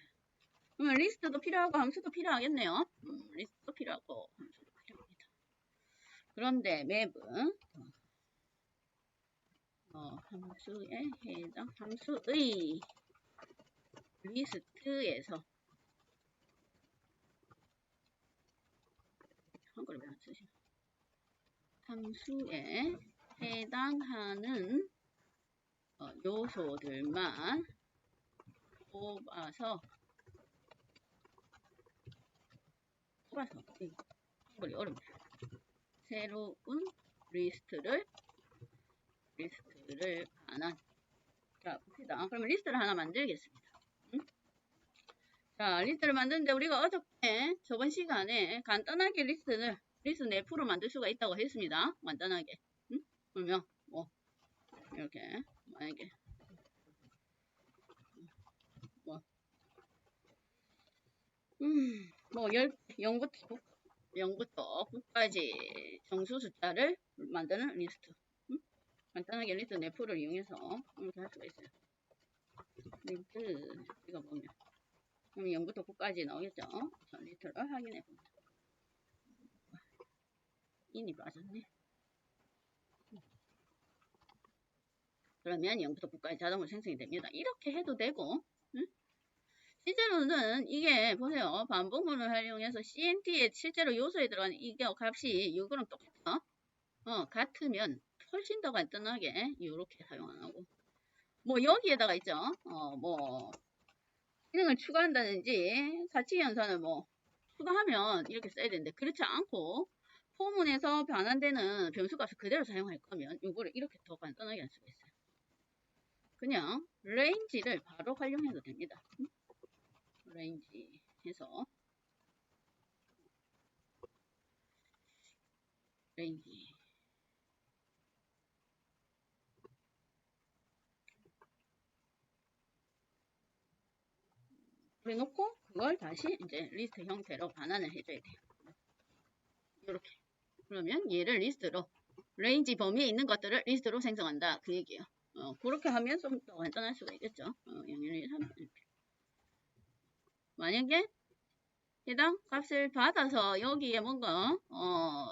그러면 리스트도 필요하고 함수도 필요하겠네요. 리스트도 필요하고 함수도 필요합니다. 그런데 맵은 함수에 해당 함수의 리스트에서 한글을 왜 안 쓰시나? 함수에 해당하는 요소들만 뽑아서 한글이 어렵네. 새로운 리스트를 하나. 자, 봅시다. 그러면 리스트를 하나 만들겠습니다. 자, 리스트를 만드는데 우리가 어저께 저번 시간에 간단하게 리스트 내부로 만들 수가 있다고 했습니다. 간단하게. 그러면 뭐 이렇게 만약에 뭐 0부터 9까지 정수 숫자를 만드는 리스트. 간단하게 리스트 내부를 이용해서 이렇게 할 수가 있어요. 리스트 이거 보면 그럼 0부터 9까지 나오겠죠. 자, 리스트를 확인해 봅니다. 인이 빠졌네. 그러면 0부터 9까지 자동으로 생성이 됩니다. 이렇게 해도 되고 실제로는 이게 보세요. 반복문을 활용해서 CNT에 실제로 요소에 들어가는 이게 값이 이거랑 똑같아. 같으면 훨씬 더 간단하게 이렇게 사용 안 하고 뭐 여기에다가 있죠. 뭐 기능을 추가한다든지 가치 연산을 뭐 추가하면 이렇게 써야 되는데 그렇지 않고 포문에서 변환되는 변수값을 그대로 사용할 거면 이거를 이렇게 더 간단하게 할 수가 있어요. 그냥 레인지를 바로 활용해도 됩니다. 레인지 해서 레인지 그래놓고 그걸 다시 이제 리스트 형태로 반환을 해줘야 돼요. 이렇게. 그러면 얘를 리스트로 레인지 범위에 있는 것들을 리스트로 생성한다 그 얘기예요. 그렇게 하면 좀 더 간단할 수가 있겠죠. 0, 1, 2, 3 이렇게. 만약에 해당 값을 받아서 여기에 뭔가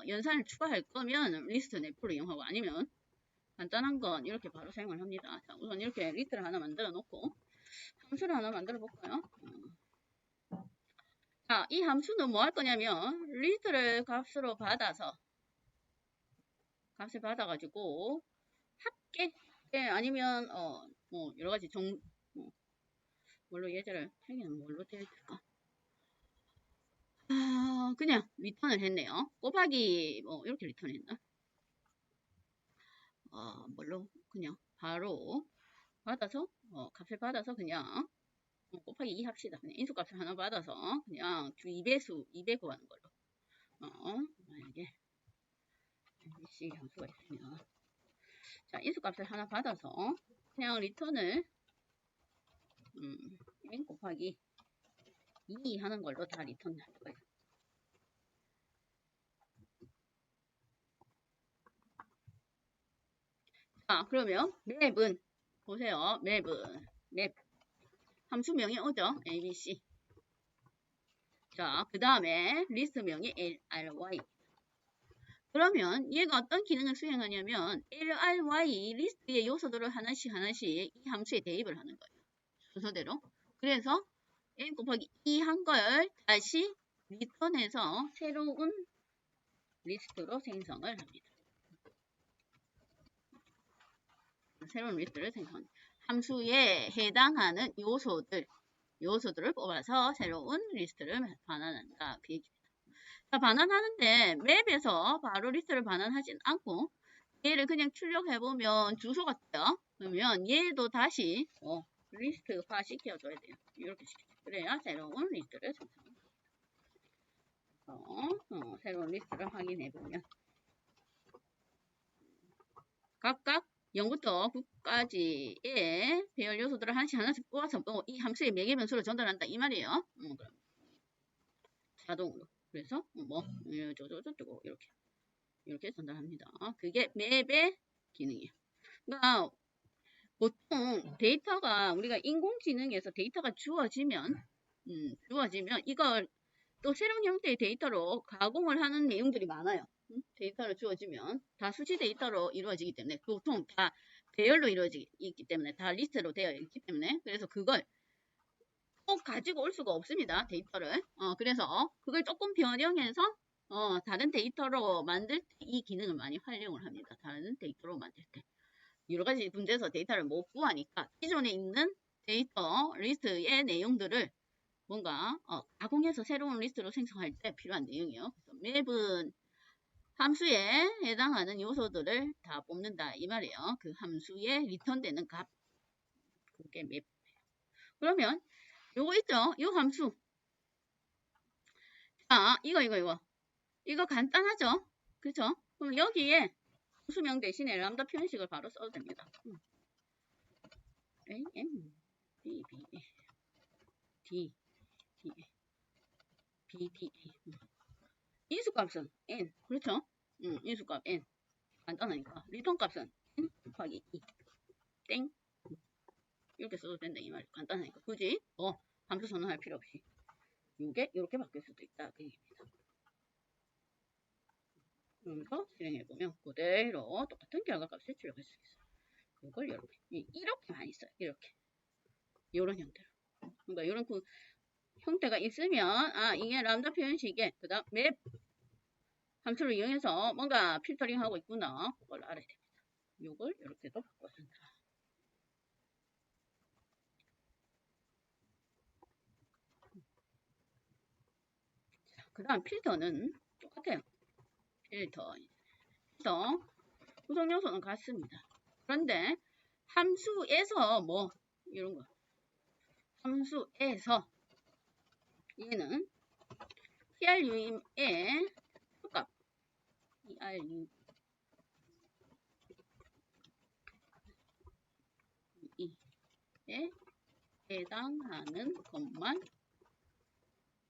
연산을 추가할 거면 리스트 내부를 이용하고 아니면 간단한 건 이렇게 바로 사용을 합니다. 자, 우선 이렇게 리스트를 하나 만들어 놓고 함수를 하나 만들어 볼까요? 자, 이 함수는 뭐 할 거냐면 리스트를 값으로 받아서 값을 받아가지고 합계 아니면 뭐 여러 가지 뭘로 예제를 책에는 뭘로 되어 있을까? 그냥 리턴을 했네요. 곱하기 뭐 이렇게 리턴했나? 뭘로 그냥 바로 받아서 값을 받아서 그냥 곱하기 2 합시다. 그냥 인수값을 하나 받아서 그냥 주 2배수 2배 구하는 걸로. 만약에 ABC 함수가 있으면 자 인수값을 하나 받아서 그냥 리턴을 n 곱하기 2 하는 걸로 다 리턴 할 거예요. 자 그러면 맵은 보세요. 맵 함수명이 오죠. ABC. 자, 그 다음에 리스트명이 LRY. 그러면 얘가 어떤 기능을 수행하냐면 LRY 리스트의 요소들을 하나씩 이 함수에 대입을 하는 거예요. 순서대로. 그래서 n 곱하기 2 한 걸 다시 리턴해서 새로운 리스트로 생성을 합니다. 새로운 리스트를 생성합니다. 함수에 해당하는 요소들을 뽑아서 새로운 리스트를 반환한다. 그 얘기입니다. 자, 반환하는데 맵에서 바로 리스트를 반환하진 않고 얘를 그냥 출력해보면 주소가 떠요. 그러면 얘도 다시 리스트화 시켜줘야 돼요. 이렇게 시켜줘요. 그래야 새로운 리스트를 생성합니다. 새로운 리스트를 확인해보면 각각 0부터 9까지의 배열 요소들을 하나씩 뽑아서 이 함수의 매개 변수로 전달한다 이 말이에요. 그럼 자동으로. 그래서 저쩌고 이렇게 전달합니다. 그게 맵의 기능이에요. 그러니까 보통 데이터가 우리가 인공지능에서 데이터가 주어지면 이걸 또 새로운 형태의 데이터로 가공을 하는 내용들이 많아요. 데이터를 주어지면 다 수치 데이터로 이루어지기 때문에 보통 다 배열로 이루어지기 때문에 다 리스트로 되어 있기 때문에 그래서 그걸 꼭 가지고 올 수가 없습니다. 데이터를. 그래서 그걸 조금 변형해서 다른 데이터로 만들 때 이 기능을 많이 활용을 합니다. 다른 데이터로 만들 때. 여러 가지 문제에서 데이터를 못 구하니까 기존에 있는 데이터 리스트의 내용들을 뭔가 가공해서 새로운 리스트로 생성할 때 필요한 내용이에요. 그래서 맵은 함수에 해당하는 요소들을 다 뽑는다 이 말이에요. 그 함수에 리턴되는 값. 그게 맵. 그러면 요거 있죠? 요 함수. 자, 이거 간단하죠? 그쵸? 그럼 여기에 수명 대신에 람다 표현식을 바로 써도 됩니다. A, M, B, B, D, D, B, D, A. 인수값은 N. 그렇죠? 인수값 N. 간단하니까. 리턴값은 N 곱하기 2. 땡. 이렇게 써도 된다. 이 말이에요. 간단하니까. 굳이 함수 선언할 필요 없이. 이게 이렇게 바뀔 수도 있다. 그 얘기입니다. 그래서 실행해보면 그대로 똑같은 결과값을 출력할 수 있어요. 이걸 이렇게 많이 써요. 이렇게. 이런 형태로. 그러니까 이런 그 형태가 있으면 이게 람다 표현식에 그 다음 맵 함수를 이용해서 뭔가 필터링하고 있구나. 그걸 알아야 됩니다. 이걸 이렇게도 바꿔준다. 그 다음 필터는 똑같아요. 필터 구성 요소는 같습니다. 그런데 함수에서 이런 거 함수에서 얘는 PRU의 표값 PRU에 해당하는 것만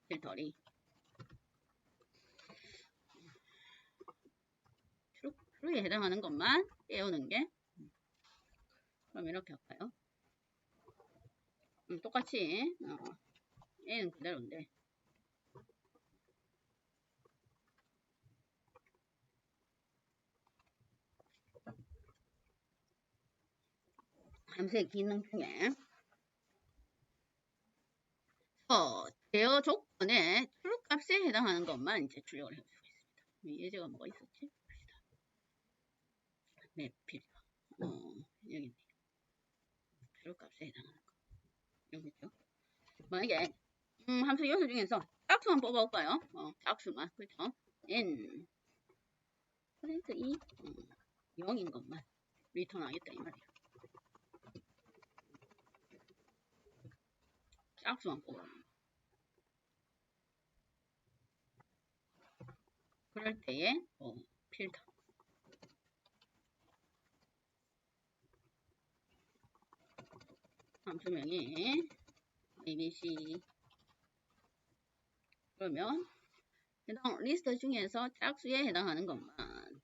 필터링 true에 해당하는 것만 빼오는 게 그럼 이렇게 할까요? 똑같이 얘는 그대로인데 함수의 기능 중에 제어 조건에 true 값에 해당하는 것만 이제 출력을 해볼 수 있습니다. 예제가 뭐가 있었지? 맵 필터. 여기 있네. 필요값에 해당하는 거. 여기 있죠. 만약에 함수 요소 중에서 짝수만 뽑아볼까요? 짝수만. 그렇죠? n 퍼센트 2 0인 것만 리턴 하겠다 이 말이야. 짝수만 뽑아. 그럴 때에 필터. 함수명이 ABC. 그러면 해당 리스트 중에서 짝수에 해당하는 것만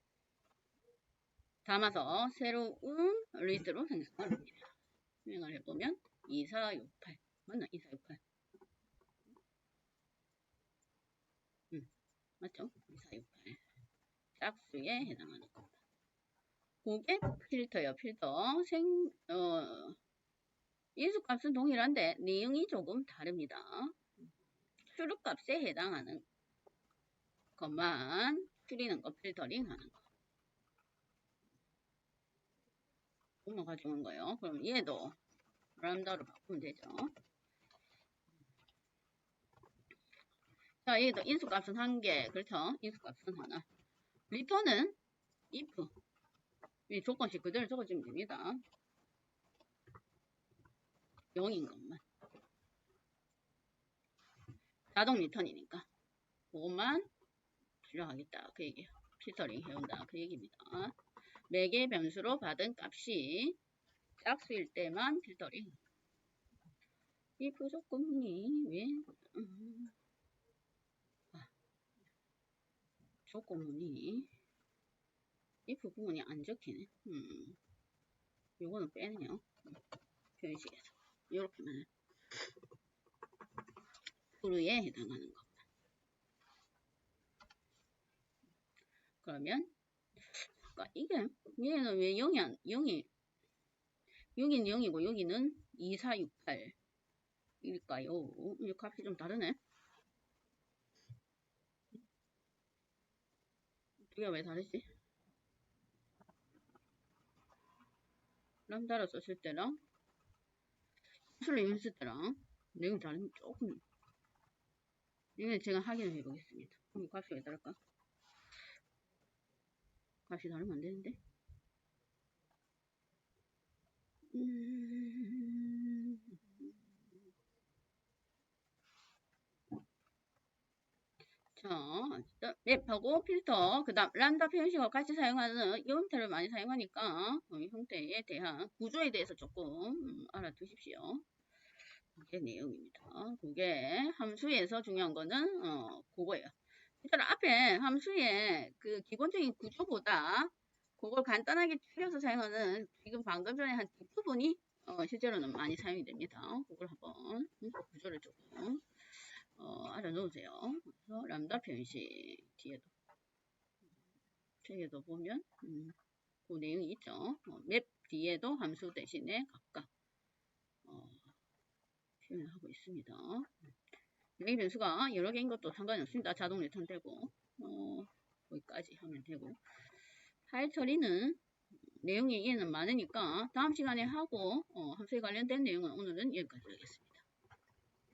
담아서 새로운 리스트로 생성을 합니다. 실행을 해보면 2468 맞나? 2468 맞죠? 2468 짝수에 해당하는 겁니다. 그게 필터예요. 필터 인수값은 동일한데 내용이 조금 다릅니다. 출력값에 해당하는 것만 줄이는 거 필터링 하는 거. 그거 가져온 거예요. 그럼 얘도 람다로 바꾸면 되죠. 자, 얘도 인수값은 1개. 그렇죠? 인수값은 하나. 리턴은 if. 이 조건식 그대로 적어주면 됩니다. 0인 것만. 자동 리턴이니까. 그것만 출력하겠다. 그 얘기예요. 필터링 해온다. 그 얘기입니다. 매개 변수로 받은 값이 짝수일 때만 필터링. 이 조건문이 왜 조건문이 이 부분이 안 적히네. 요거는 빼네요. 표현식에서 이렇게만 true에 해당하는 거. 그러면 이게 얘는 왜 0이 여기는 0이고 여기는 2468 일까요? 이 값이 좀 다르네. 두 개가 왜 다르지? 람다로 썼을 때랑 수를 이용했을 때랑 내용이 다른 조금. 이건 제가 확인을 해보겠습니다. 그럼 값이 왜 다를까? 값이 다르면 안 되는데. 자, 맵하고 필터, 그 다음 람다 표현식과 같이 사용하는 이 형태를 많이 사용하니까 이 형태에 대한 구조에 대해서 조금 알아두십시오. 그게 내용입니다. 그게 함수에서 중요한 거는 그거예요. 일단 앞에 함수의 그 기본적인 구조보다 그걸 간단하게 추려서 사용하는 지금 방금 전에 한 뒷부분이 실제로는 많이 사용이 됩니다. 그걸 한번 구조를 조금 알아놓으세요. 그래서 람다 표현식 뒤에도 보면 그 내용이 있죠. 맵 뒤에도 함수 대신에 각각 표현을 하고 있습니다. 여기 변수가 여러 개인 것도 상관이 없습니다. 자동 리턴 되고 거기까지 하면 되고 파일 처리는 내용이 얘는 많으니까 다음 시간에 하고 함수에 관련된 내용은 오늘은 여기까지 하겠습니다.